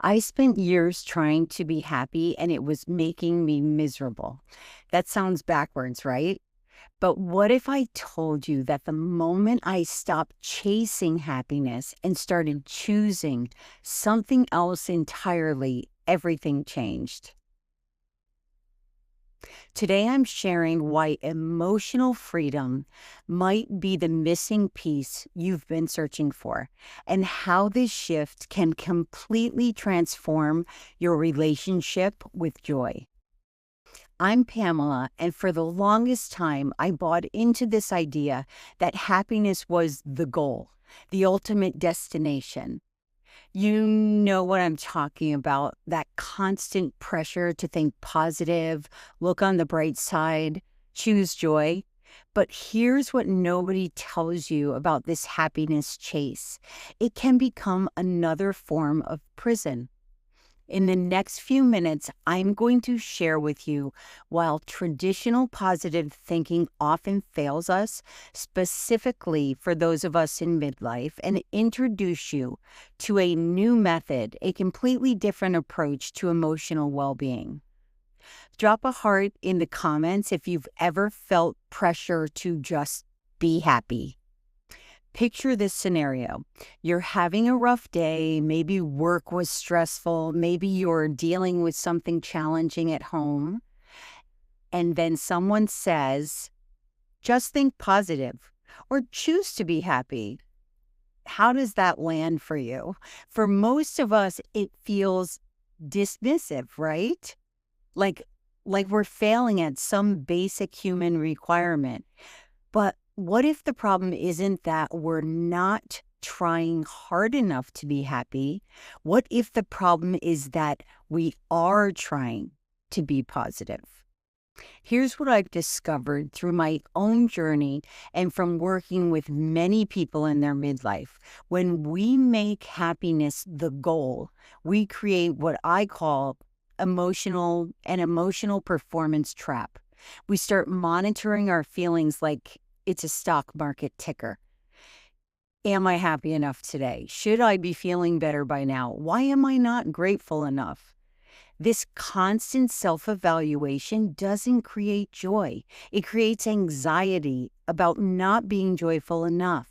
I spent years trying to be happy and it was making me miserable. That sounds backwards, right? But what if I told you that the moment I stopped chasing happiness and started choosing something else entirely, everything changed? Today, I'm sharing why emotional freedom might be the missing piece you've been searching for, and how this shift can completely transform your relationship with joy. I'm Pamela, and for the longest time, I bought into this idea that happiness was the goal, the ultimate destination. You know what I'm talking about, that constant pressure to think positive, look on the bright side, choose joy. But here's what nobody tells you about this happiness chase: it can become another form of prison. In the next few minutes, I'm going to share with you while traditional positive thinking often fails us, specifically for those of us in midlife, and introduce you to a new method, a completely different approach to emotional well being. Drop a heart in the comments if you've ever felt pressure to just be happy. Picture this scenario. You're having a rough day. Maybe work was stressful. Maybe you're dealing with something challenging at home. And then someone says, just think positive or choose to be happy. How does that land for you? For most of us, it feels dismissive, right? Like, like we're failing at some basic human requirement. But what if the problem isn't that we're not trying hard enough to be happy? What if the problem is that we are trying to be positive? Here's what I've discovered through my own journey and from working with many people in their midlife. When we make happiness the goal, we create what I call an emotional performance trap. We start monitoring our feelings like it's a stock market ticker. Am I happy enough today? Should I be feeling better by now? Why am I not grateful enough? This constant self-evaluation doesn't create joy. It creates anxiety about not being joyful enough.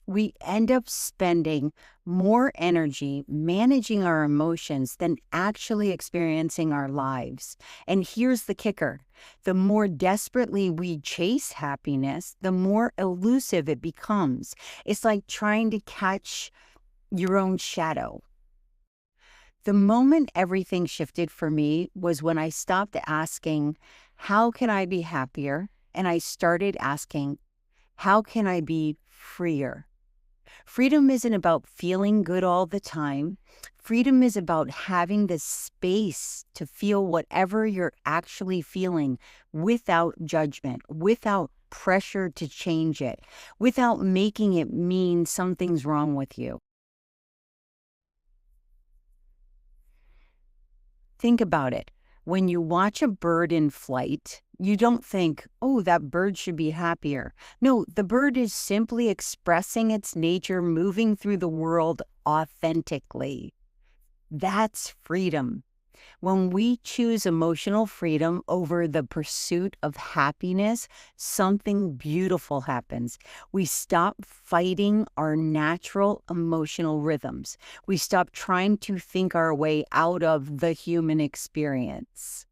We end up spending more energy managing our emotions than actually experiencing our lives. And here's the kicker: the more desperately we chase happiness, the more elusive it becomes. It's like trying to catch your own shadow. The moment everything shifted for me was when I stopped asking, how can I be happier? And I started asking, how can I be freer? Freedom isn't about feeling good all the time. Freedom is about having the space to feel whatever you're actually feeling without judgment, without pressure to change it, without making it mean something's wrong with you. Think about it. When you watch a bird in flight, you don't think, oh, that bird should be happier. No, the bird is simply expressing its nature, moving through the world authentically. That's freedom. When we choose emotional freedom over the pursuit of happiness, something beautiful happens. We stop fighting our natural emotional rhythms. We stop trying to think our way out of the human experience.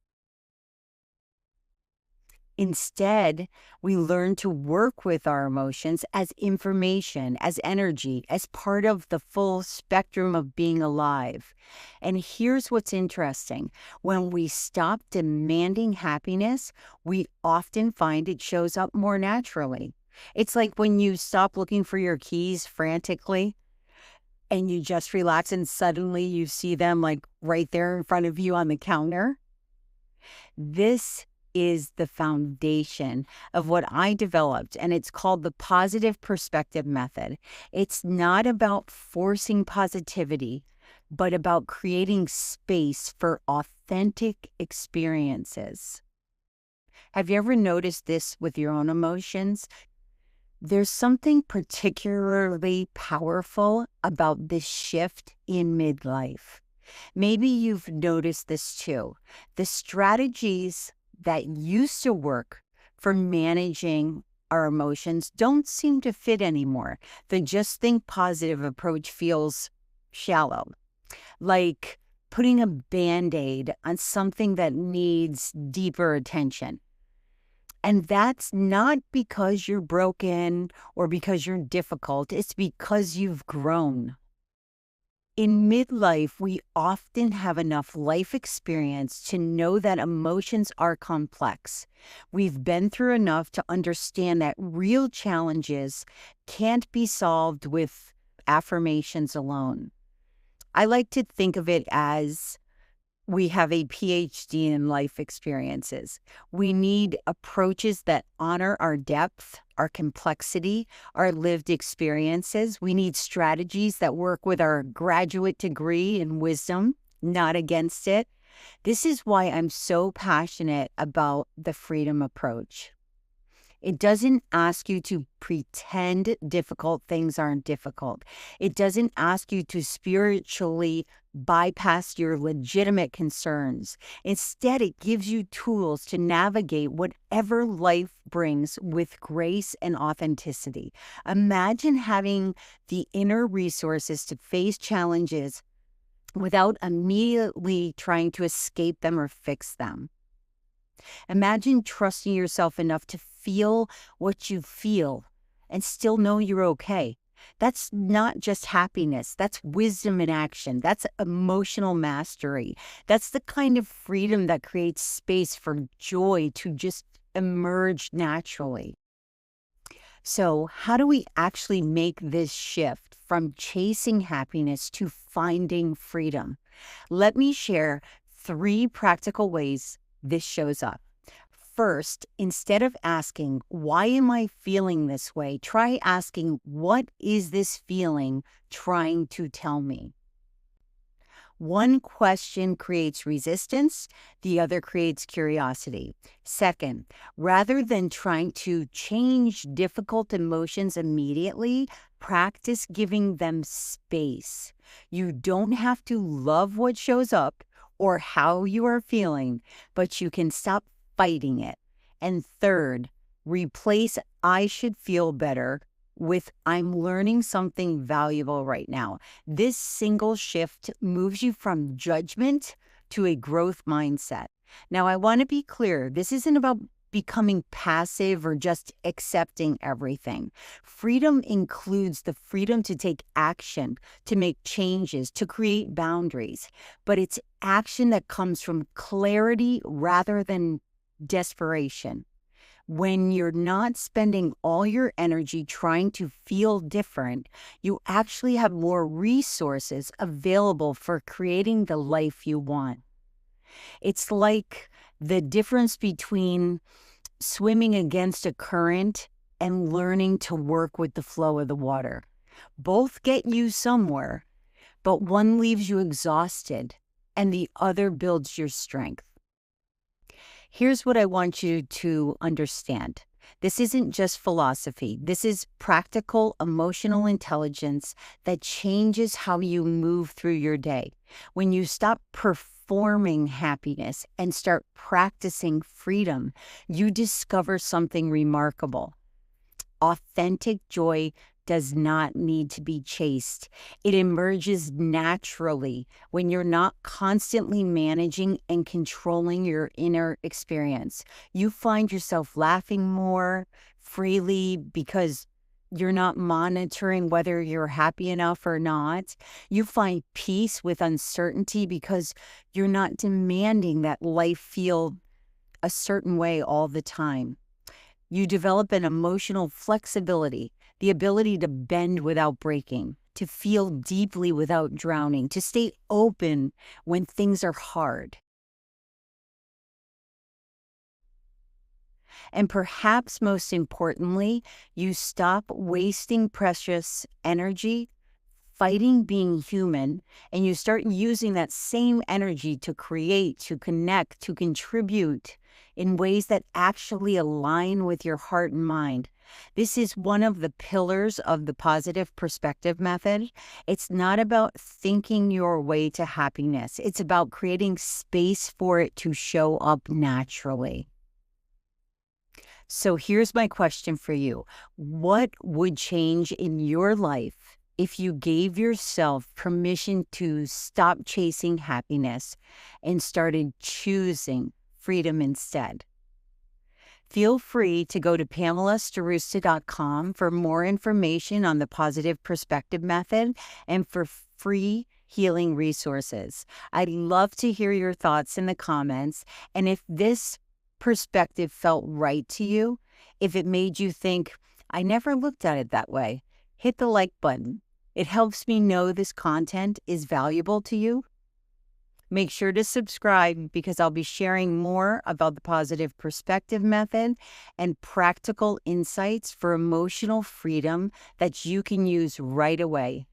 Instead, we learn to work with our emotions as information, as energy, as part of the full spectrum of being alive. And here's what's interesting. When we stop demanding happiness, we often find it shows up more naturally. It's like when you stop looking for your keys frantically and you just relax and suddenly you see them like right there in front of you on the counter. This is the foundation of what I developed, and it's called the positive perspective method. It's not about forcing positivity, but about creating space for authentic experiences. Have you ever noticed this with your own emotions? There's something particularly powerful about this shift in midlife. Maybe you've noticed this too. The strategies that used to work for managing our emotions don't seem to fit anymore. The just think positive approach feels shallow, like putting a band aid on something that needs deeper attention. And that's not because you're broken or because you're difficult, it's because you've grown. In midlife, we often have enough life experience to know that emotions are complex. We've been through enough to understand that real challenges can't be solved with affirmations alone. I like to think of it as we have a PhD in life experiences. We need approaches that honor our depth, our complexity, our lived experiences. We need strategies that work with our graduate degree in wisdom, not against it. This is why I'm so passionate about the freedom approach. It doesn't ask you to pretend difficult things aren't difficult. It doesn't ask you to spiritually bypass your legitimate concerns. Instead, it gives you tools to navigate whatever life brings with grace and authenticity. Imagine having the inner resources to face challenges without immediately trying to escape them or fix them. Imagine trusting yourself enough to feel what you feel and still know you're okay. That's not just happiness, that's wisdom in action. That's emotional mastery. That's the kind of freedom that creates space for joy to just emerge naturally. So, how do we actually make this shift from chasing happiness to finding freedom? Let me share 3 practical ways this shows up. First, instead of asking, why am I feeling this way? Try asking, what is this feeling trying to tell me? One question creates resistance, the other creates curiosity. Second, rather than trying to change difficult emotions immediately, practice giving them space. You don't have to love what shows up or how you are feeling, but you can stop fighting it. And third, replace I should feel better with I'm learning something valuable right now. This single shift moves you from judgment to a growth mindset. Now, I want to be clear, this isn't about becoming passive or just accepting everything. Freedom includes the freedom to take action, to make changes, to create boundaries. But it's action that comes from clarity rather than desperation. When you're not spending all your energy trying to feel different, you actually have more resources available for creating the life you want. It's like the difference between swimming against a current and learning to work with the flow of the water. Both get you somewhere, but one leaves you exhausted and the other builds your strength. Here's what I want you to understand. This isn't just philosophy. This is practical emotional intelligence that changes how you move through your day. When you stop performing happiness and start practicing freedom, you discover something remarkable. Authentic joy does not need to be chased. It emerges naturally when you're not constantly managing and controlling your inner experience. You find yourself laughing more freely because you're not monitoring whether you're happy enough or not. You find peace with uncertainty because you're not demanding that life feel a certain way all the time. You develop an emotional flexibility, the ability to bend without breaking, to feel deeply without drowning, to stay open when things are hard. And perhaps most importantly, you stop wasting precious energy fighting being human, and you start using that same energy to create, to connect, to contribute in ways that actually align with your heart and mind. This is one of the pillars of the positive perspective method. It's not about thinking your way to happiness, it's about creating space for it to show up naturally. So here's my question for you. What would change in your life if you gave yourself permission to stop chasing happiness and started choosing freedom instead? Feel free to go to PamelaStarusta.com for more information on the positive perspective method and for free healing resources. I'd love to hear your thoughts in the comments. And if this perspective felt right to you, if it made you think, I never looked at it that way, hit the like button. It helps me know this content is valuable to you. Make sure to subscribe because I'll be sharing more about the positive perspective method and practical insights for emotional freedom that you can use right away.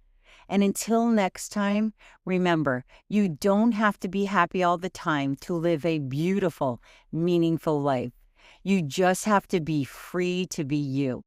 And until next time, remember, you don't have to be happy all the time to live a beautiful, meaningful life. You just have to be free to be you.